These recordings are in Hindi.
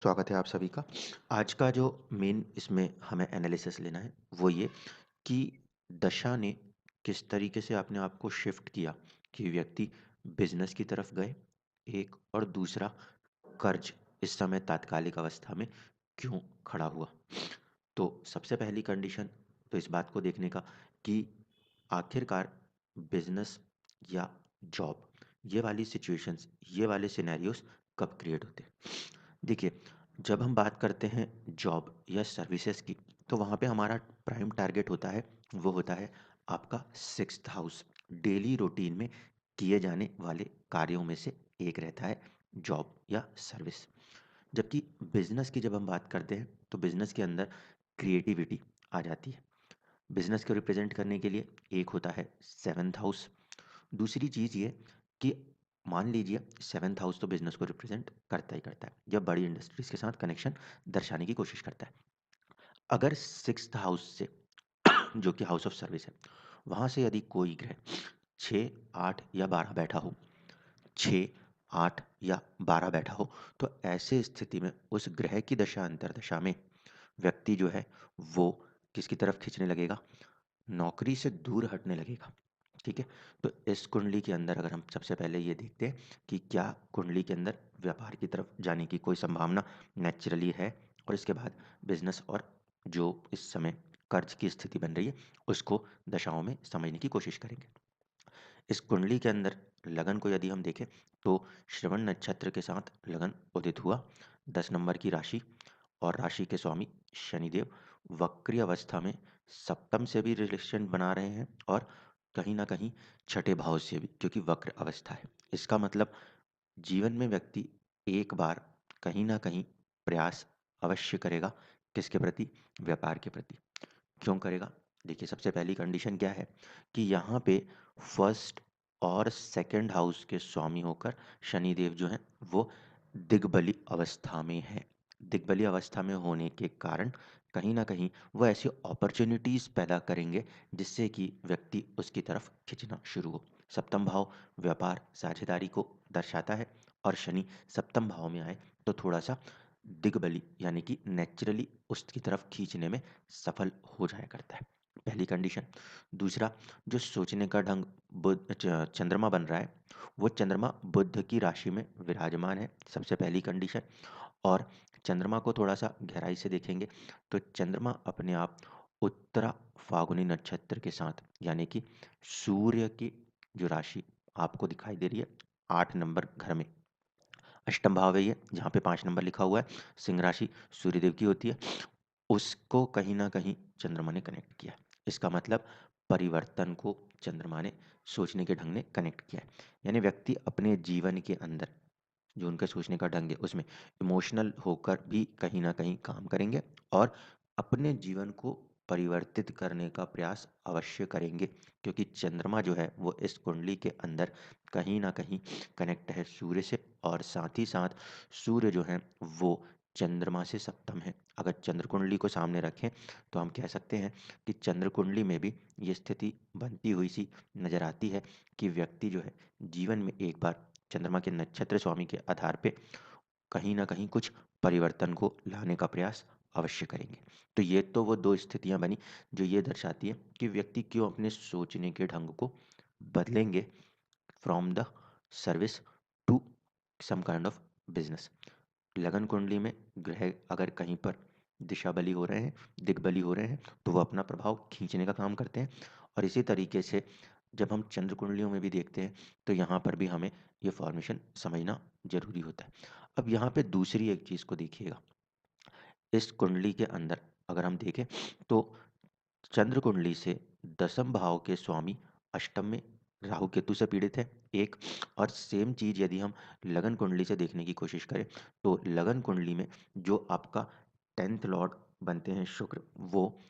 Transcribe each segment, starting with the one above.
स्वागत है आप सभी का। आज का जो मेन इसमें हमें एनालिसिस लेना है वो ये कि दशा ने किस तरीके से अपने आप को शिफ्ट किया कि व्यक्ति बिजनेस की तरफ गए एक और दूसरा कर्ज इस समय तात्कालिक अवस्था में क्यों खड़ा हुआ। तो सबसे पहली कंडीशन तो इस बात को देखने का कि आखिरकार बिजनेस या जॉब ये वाली सिचुएशंस ये वाले सिनेरियोस कब क्रिएट होते हैं। देखिए, जब हम बात करते हैं जॉब या सर्विसेज की तो वहाँ पे हमारा प्राइम टारगेट होता है, वो होता है आपका सिक्स्थ हाउस। डेली रूटीन में किए जाने वाले कार्यों में से एक रहता है जॉब या सर्विस। जबकि बिजनेस की जब हम बात करते हैं तो बिजनेस के अंदर क्रिएटिविटी आ जाती है। बिजनेस को रिप्रेजेंट करने के लिए एक होता है सेवन्थ हाउस। दूसरी चीज़ ये कि मान लीजिए सेवन्थ हाउस तो बिजनेस को रिप्रेजेंट करता ही करता है जब बड़ी इंडस्ट्रीज के साथ कनेक्शन दर्शाने की कोशिश करता है। अगर सिक्स्थ हाउस से जो कि हाउस ऑफ सर्विस है वहाँ से यदि कोई ग्रह 6, 8 या 12 बैठा हो, 6, 8 या 12 बैठा हो तो ऐसे स्थिति में उस ग्रह की दशा अंतरदशा में व्यक्ति जो है वो किसकी तरफ खींचने लगेगा, नौकरी से दूर हटने लगेगा। ठीक है। तो इस कुंडली के अंदर अगर हम सबसे पहले ये देखते हैं कि क्या कुंडली के अंदर व्यापार की तरफ जाने की कोई संभावना नेचुरली है, और इसके बाद बिजनेस और जो इस समय कर्ज की स्थिति बन रही है उसको दशाओं में समझने की कोशिश करेंगे। इस कुंडली के अंदर लगन को यदि हम देखें तो श्रवण नक्षत्र के साथ लगन उदित हुआ, 10 नंबर की राशि, और राशि के स्वामी शनिदेव वक्री अवस्था में सप्तम से भी रिलेशन बना रहे हैं और कहीं ना कहीं छठे भाव से भी, क्योंकि वक्र अवस्था है। इसका मतलब जीवन में व्यक्ति एक बार कहीं ना कहीं प्रयास अवश्य करेगा। किसके प्रति? व्यापार के प्रति। क्यों करेगा? देखिए, सबसे पहली कंडीशन क्या है कि यहाँ पे फर्स्ट और सेकंड हाउस के स्वामी होकर शनिदेव जो हैं वो दिग्बली अवस्था में है। दिग्बली अवस्था में होने के कारण कहीं ना कहीं वो ऐसी अपॉर्चुनिटीज पैदा करेंगे जिससे कि व्यक्ति उसकी तरफ खिंचना शुरू हो। सप्तम भाव व्यापार साझेदारी को दर्शाता है, और शनि सप्तम भाव में आए तो थोड़ा सा दिग्बली यानी कि नेचुरली उसकी तरफ खींचने में सफल हो जाया करता है। पहली कंडीशन। दूसरा, जो सोचने का ढंग बुध चंद्रमा बन रहा है वो चंद्रमा बुध की राशि में विराजमान है, सबसे पहली कंडीशन। और चंद्रमा को थोड़ा सा गहराई से देखेंगे तो चंद्रमा अपने आप उत्तरा फाल्गुनी नक्षत्र के साथ यानी कि सूर्य की जो राशि आपको दिखाई दे रही है 8 नंबर घर में, अष्टम भाव है ये, जहाँ पे 5 नंबर लिखा हुआ है, सिंह राशि सूर्यदेव की होती है, उसको कहीं ना कहीं चंद्रमा ने कनेक्ट किया। इसका मतलब परिवर्तन को चंद्रमा ने सोचने के ढंग ने कनेक्ट किया है। यानी व्यक्ति अपने जीवन के अंदर जो उनका सोचने का ढंग है उसमें इमोशनल होकर भी कहीं ना कहीं काम करेंगे और अपने जीवन को परिवर्तित करने का प्रयास अवश्य करेंगे, क्योंकि चंद्रमा जो है वो इस कुंडली के अंदर कहीं ना कहीं कनेक्ट है सूर्य से, और साथ ही साथ सूर्य जो है वो चंद्रमा से सप्तम है। अगर चंद्र कुंडली को सामने रखें तो हम कह सकते हैं कि चंद्र कुंडली में भी ये स्थिति बनती हुई सी नजर आती है कि व्यक्ति जो है जीवन में एक बार चंद्रमा के नक्षत्र स्वामी के आधार पे कहीं ना कहीं कुछ परिवर्तन को लाने का प्रयास अवश्य करेंगे। तो ये तो वो दो स्थितियां बनी जो ये दर्शाती है कि व्यक्ति क्यों अपने सोचने के ढंग को बदलेंगे from the service to some kind of business. लगन कुंडली में ग्रह अगर कहीं पर दिशा बली हो रहे हैं, दिग्बली हो रहे हैं, तो वो अपना प्रभाव खींचने का काम करते हैं। और इसी तरीके से जब हम चंद्र कुंडलियों में भी देखते हैं तो यहाँ पर भी हमें ये फॉर्मेशन समझना जरूरी होता है। अब यहाँ पे दूसरी एक चीज़ को देखिएगा, इस कुंडली के अंदर अगर हम देखें तो चंद्र कुंडली से 10म भाव के स्वामी अष्टम में राहु केतु से पीड़ित है एक। और सेम चीज यदि हम लगन कुंडली से देखने की कोशिश करें तो लगन कुंडली में जो आपका 10th लॉर्ड बनते हैं शुक्र, वो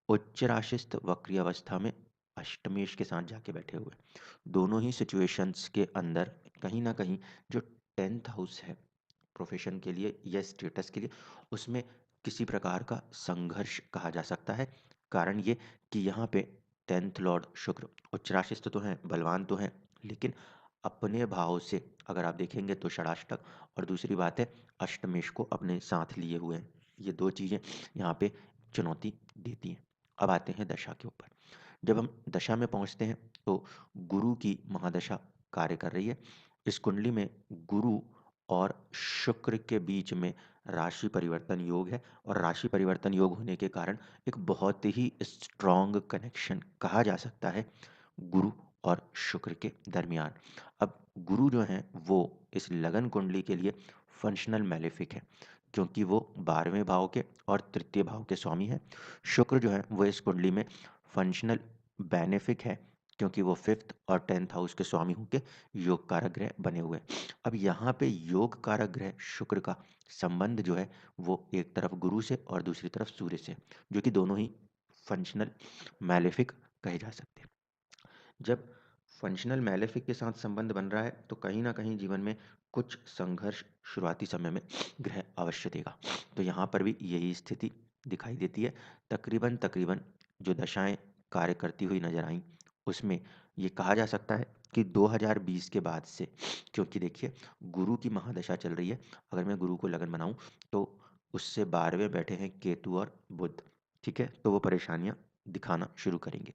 उच्च राशिस्थ वक्री अवस्था में अष्टमेश के साथ जाके बैठे हुए हैं। दोनों ही सिचुएशंस के अंदर कहीं ना कहीं जो 10th हाउस है प्रोफेशन के लिए या स्टेटस के लिए, उसमें किसी प्रकार का संघर्ष कहा जा सकता है। कारण ये कि यहाँ पे 10th लॉर्ड शुक्र उच्च राशिस्थ तो हैं, बलवान तो हैं, लेकिन अपने भाव से अगर आप देखेंगे तो षडाष्टक, और दूसरी बात है अष्टमेश को अपने साथ लिए हुए हैं। ये दो चीज़ें यहाँ पे चुनौती देती हैं। अब आते हैं दशा के ऊपर। जब हम दशा में पहुँचते हैं तो गुरु की महादशा कार्य कर रही है। इस कुंडली में गुरु और शुक्र के बीच में राशि परिवर्तन योग है, और राशि परिवर्तन योग होने के कारण एक बहुत ही स्ट्रॉन्ग कनेक्शन कहा जा सकता है गुरु और शुक्र के दरमियान। अब गुरु जो हैं वो इस लगन कुंडली के लिए फंक्शनल मैलेफिक है, क्योंकि वो 12वें भाव के और तृतीय भाव के स्वामी हैं। शुक्र जो है वो इस कुंडली में फंक्शनल बेनिफिक है, क्योंकि वो 5th और 10th हाउस के स्वामी होकर योग कारक ग्रह बने हुए हैं। अब यहाँ पे योग कारक ग्रह शुक्र का संबंध जो है वो एक तरफ गुरु से और दूसरी तरफ सूर्य से, जो कि दोनों ही फंक्शनल मैलेफिक कहे जा सकते हैं। जब फंक्शनल मैलेफिक के साथ संबंध बन रहा है तो कहीं ना कहीं जीवन में कुछ संघर्ष शुरुआती समय में ग्रह अवश्य देगा। तो यहाँ पर भी यही स्थिति दिखाई देती है। तकरीबन तकरीबन जो दशाएं कार्य करती हुई नजर आई, उसमें ये कहा जा सकता है कि 2020 के बाद से, क्योंकि देखिए गुरु की महादशा चल रही है। अगर मैं गुरु को लगन बनाऊं तो उससे 12वें बैठे हैं केतु और बुध। ठीक है, तो वो परेशानियां दिखाना शुरू करेंगे।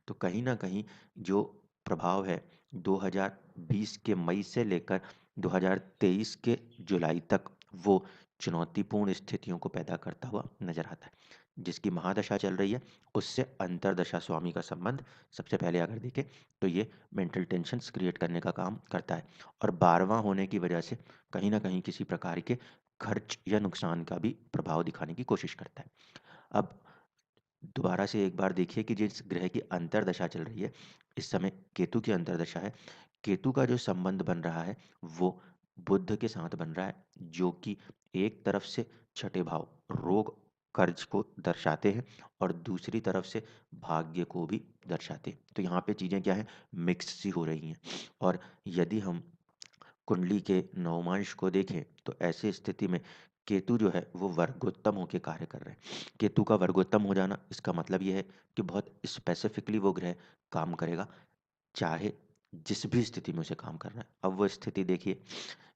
तो कहीं ना कहीं जो प्रभाव है 2020 के मई से लेकर 2023 के जुलाई तक, वो चुनौतीपूर्ण स्थितियों को पैदा करता हुआ नजर आता है। जिसकी महादशा चल रही है उससे अंतरदशा स्वामी का संबंध सबसे पहले अगर देखें तो ये मेंटल टेंशन्स क्रिएट करने का काम करता है, और 12वां होने की वजह से कहीं ना कहीं किसी प्रकार के खर्च या नुकसान का भी प्रभाव दिखाने की कोशिश करता है। अब दोबारा से एक बार देखिए कि जिस ग्रह की अंतर्दशा चल रही है, इस समय केतु की अंतर्दशा है। केतु का जो संबंध बन रहा है वो बुध के साथ बन रहा है, जो कि एक तरफ से छठे भाव रोग कर्ज को दर्शाते हैं और दूसरी तरफ से भाग्य को भी दर्शाते हैं। तो यहाँ पे चीज़ें क्या हैं, मिक्स सी हो रही हैं। और यदि हम कुंडली के नवमांश को देखें तो ऐसी स्थिति में केतु जो है वो वर्गोत्तम होकर कार्य कर रहे हैं। केतु का वर्गोत्तम हो जाना इसका मतलब ये है कि बहुत स्पेसिफिकली वो ग्रह काम करेगा, चाहे जिस भी स्थिति में उसे काम करना है। अब वो स्थिति देखिए,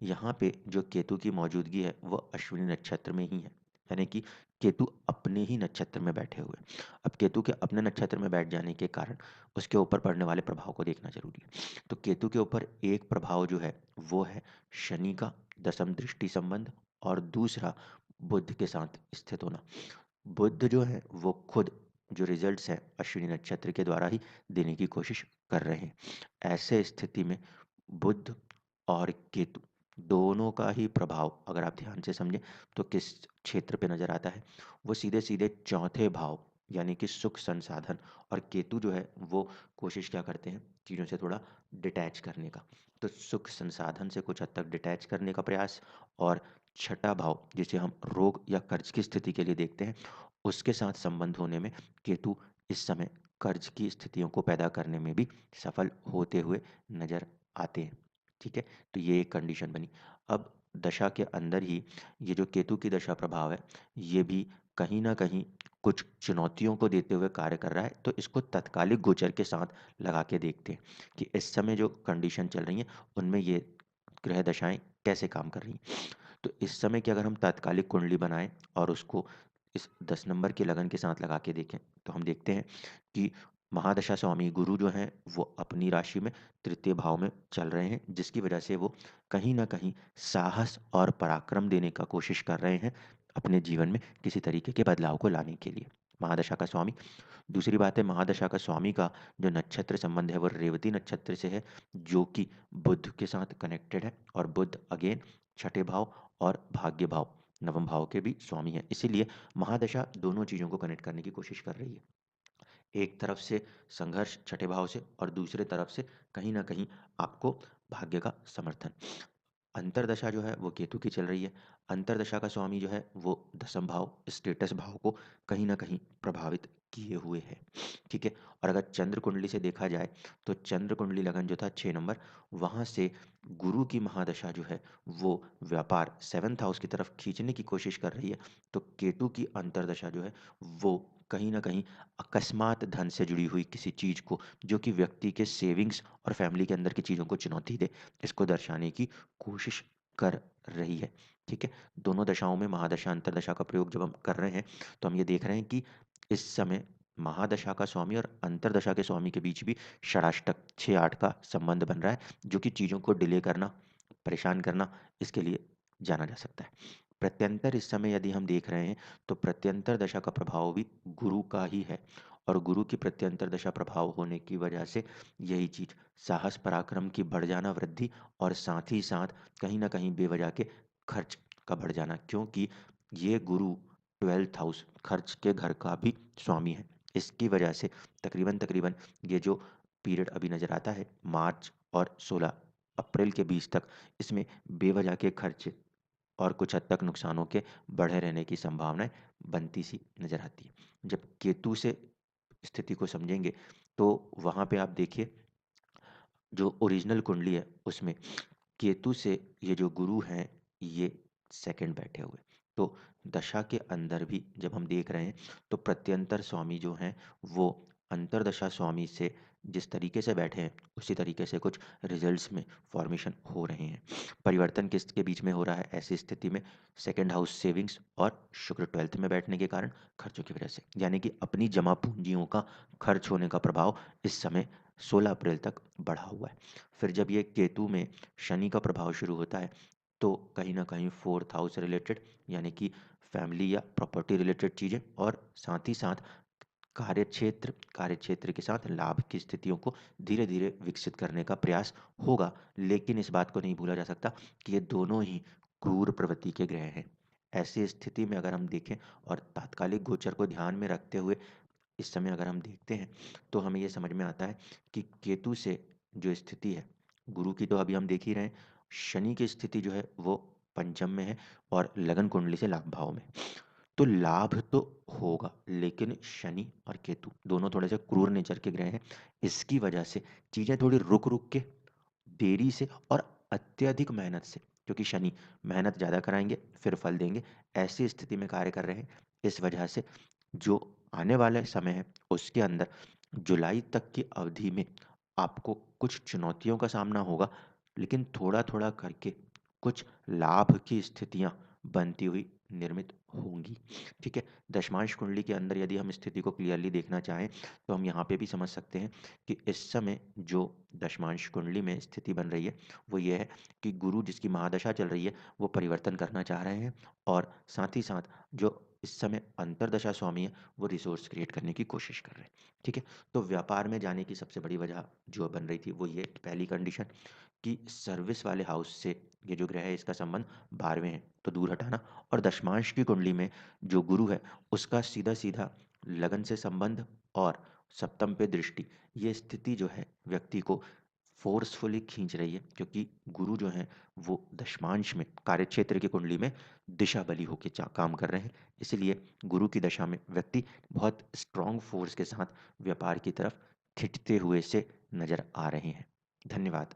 यहाँ पे जो केतु की मौजूदगी है वो अश्विनी नक्षत्र में ही है, यानी कि केतु अपने ही नक्षत्र में बैठे हुए हैं। अब केतु के अपने नक्षत्र में बैठ जाने के कारण उसके ऊपर पड़ने वाले प्रभाव को देखना जरूरी है। तो केतु के ऊपर एक प्रभाव जो है वो है शनि का दशम दृष्टि संबंध, और दूसरा बुध के साथ स्थित होना। बुध जो है वो खुद जो रिजल्ट्स हैं अश्विनी नक्षत्र के द्वारा ही देने की कोशिश कर रहे हैं। ऐसे स्थिति में बुध और केतु दोनों का ही प्रभाव अगर आप ध्यान से समझें तो किस क्षेत्र पे नजर आता है, वो सीधे सीधे चौथे भाव यानी कि सुख संसाधन। और केतु जो है वो कोशिश क्या करते हैं, चीज़ों से थोड़ा डिटैच करने का। तो सुख संसाधन से कुछ हद तक डिटैच करने का प्रयास, और छठा भाव जिसे हम रोग या कर्ज की स्थिति के लिए देखते हैं, उसके साथ संबंध होने में केतु इस समय कर्ज की स्थितियों को पैदा करने में भी सफल होते हुए नजर आते हैं। ठीक है, तो ये एक कंडीशन बनी। अब दशा के अंदर ही ये जो केतु की दशा प्रभाव है, ये भी कहीं ना कहीं कुछ चुनौतियों को देते हुए कार्य कर रहा है। तो इसको तत्कालिक गोचर के साथ लगा के देखते हैं कि इस समय जो कंडीशन चल रही हैं उनमें ये ग्रह दशाएं कैसे काम कर रही हैं। तो इस समय की अगर हम तात्कालिक कुंडली बनाएं और उसको इस 10 नंबर के लगन के साथ लगा के देखें तो हम देखते हैं कि महादशा स्वामी गुरु जो हैं वो अपनी राशि में तृतीय भाव में चल रहे हैं, जिसकी वजह से वो कहीं ना कहीं साहस और पराक्रम देने का कोशिश कर रहे हैं अपने जीवन में किसी तरीके के बदलाव को लाने के लिए। महादशा का स्वामी, दूसरी बात है महादशा का स्वामी का जो नक्षत्र संबंध है वो रेवती नक्षत्र से है, जो कि बुध के साथ कनेक्टेड है, और बुध अगेन छठे भाव और भाग्य भाव नवम भाव के भी स्वामी है। इसीलिए महादशा दोनों चीज़ों को कनेक्ट करने की कोशिश कर रही है। एक तरफ से संघर्ष छठे भाव से और दूसरे तरफ से कहीं ना कहीं आपको भाग्य का समर्थन। अंतरदशा जो है वो केतु की चल रही है। अंतरदशा का स्वामी जो है वो दसम भाव स्टेटस भाव को कहीं ना कहीं प्रभावित किए हुए है। ठीक है, और अगर चंद्र कुंडली से देखा जाए तो चंद्र कुंडली लगन जो था 6 नंबर, वहां से गुरु की महादशा जो है वो व्यापार 7th हाउस की तरफ खींचने की कोशिश कर रही है। तो केतु की अंतरदशा जो है वो कहीं न कहीं अकस्मात धन से जुड़ी हुई किसी चीज़ को, जो कि व्यक्ति के सेविंग्स और फैमिली के अंदर की चीज़ों को चुनौती दे, इसको दर्शाने की कोशिश कर रही है। ठीक है? दोनों दशाओं में महादशा, अंतर्दशा का प्रयोग जब हम कर रहे हैं, तो हम ये देख रहे हैं कि इस समय महादशा का स्वामी और अंतर्दशा के स्वामी के बीच भी षडाष्टक 6-8 का संबंध बन रहा है, जो कि चीज़ों को डिले करना, परेशान करना, इसके लिए जाना जा सकता है। प्रत्यंतर इस समय यदि हम देख रहे हैं, तो प्रत्यंतर दशा का प्रभाव भी गुरु का ही है, और गुरु की प्रत्यंतर दशा प्रभाव होने की वजह से यही चीज़ साहस पराक्रम की बढ़ जाना, वृद्धि, और साथ ही साथ कहीं न कहीं बेवजह के खर्च का बढ़ जाना, क्योंकि ये गुरु 12th हाउस खर्च के घर का भी स्वामी है। इसकी वजह से तकरीबन-तकरीबन ये जो पीरियड अभी नज़र आता है, मार्च और 16 अप्रैल के बीच तक, इसमें बेवजह के खर्च और कुछ हद तक नुकसानों के बढ़े रहने की संभावनाएँ बनती सी नज़र आती है। जब केतु से स्थिति को समझेंगे, तो वहाँ पे आप देखिए, जो ओरिजिनल कुंडली है उसमें केतु से ये जो गुरु हैं, ये सेकंड बैठे हुए। तो दशा के अंदर भी जब हम देख रहे हैं, तो प्रत्यंतर स्वामी जो हैं, वो अंतर्दशा स्वामी से जिस तरीके से बैठे हैं, उसी तरीके से कुछ रिजल्ट्स में फॉर्मेशन हो रहे हैं। परिवर्तन किसके बीच में हो रहा है? ऐसी स्थिति में सेकंड हाउस सेविंग्स और शुक्र 12th में बैठने के कारण खर्चों की वजह से, यानी कि अपनी जमा पूंजियों का खर्च होने का प्रभाव इस समय 16 अप्रैल तक बढ़ा हुआ है। फिर जब ये केतु में शनि का प्रभाव शुरू होता है, तो कहीं न कहीं 4th हाउस रिलेटेड, यानी कि फैमिली या प्रॉपर्टी रिलेटेड चीज़ें, और साथ ही साथ कार्यक्षेत्र के साथ लाभ की स्थितियों को धीरे-धीरे विकसित करने का प्रयास होगा। लेकिन इस बात को नहीं भूला जा सकता कि ये दोनों ही क्रूर प्रवृत्ति के ग्रह हैं। ऐसी स्थिति में अगर हम देखें और तात्कालिक गोचर को ध्यान में रखते हुए इस समय अगर हम देखते हैं, तो हमें ये समझ में आता है कि केतु से जो स्थिति है, गुरु की तो अभी हम देख ही रहे हैं, शनि की स्थिति जो है वो पंचम में है और लगन कुंडली से लाभ भाव में। तो लाभ तो होगा, लेकिन शनि और केतु दोनों थोड़े से क्रूर नेचर के ग्रह हैं। इसकी वजह से चीज़ें थोड़ी रुक-रुक के, देरी से और अत्यधिक मेहनत से, क्योंकि शनि मेहनत ज़्यादा कराएँगे, फिर फल देंगे, ऐसी स्थिति में कार्य कर रहे हैं। इस वजह से जो आने वाले समय है, उसके अंदर जुलाई तक की अवधि में आपको कुछ चुनौतियों का सामना होगा, लेकिन थोड़ा-थोड़ा करके कुछ लाभ की स्थितियाँ बनती हुई निर्मित होंगी। ठीक है? दशमांश कुंडली के अंदर यदि हम स्थिति को क्लियरली देखना चाहें, तो हम यहाँ पे भी समझ सकते हैं कि इस समय जो दशमांश कुंडली में स्थिति बन रही है, वो ये है कि गुरु जिसकी महादशा चल रही है, वो परिवर्तन करना चाह रहे हैं, और साथ ही साथ जो इस समय अंतर्दशा स्वामी है, वो रिसोर्स क्रिएट करने की कोशिश कर रहे हैं। ठीक है? तो व्यापार में जाने की सबसे बड़ी वजह जो बन रही थी, वो ये पहली कंडीशन कि सर्विस वाले हाउस से ये जो ग्रह है, इसका संबंध 12वें है, तो दूर हटाना, और दशमांश की कुंडली में जो गुरु है, उसका सीधा-सीधा लगन से संबंध और सप्तम पे दृष्टि, ये स्थिति जो है व्यक्ति को फ़ोर्सफुली खींच रही है, क्योंकि गुरु जो हैं वो दशमांश में कार्यक्षेत्र की कुंडली में दिशा बली होके काम कर रहे हैं। इसलिए गुरु की दशा में व्यक्ति बहुत स्ट्रॉन्ग फोर्स के साथ व्यापार की तरफ खिंचते हुए से नज़र आ रहे हैं। धन्यवाद।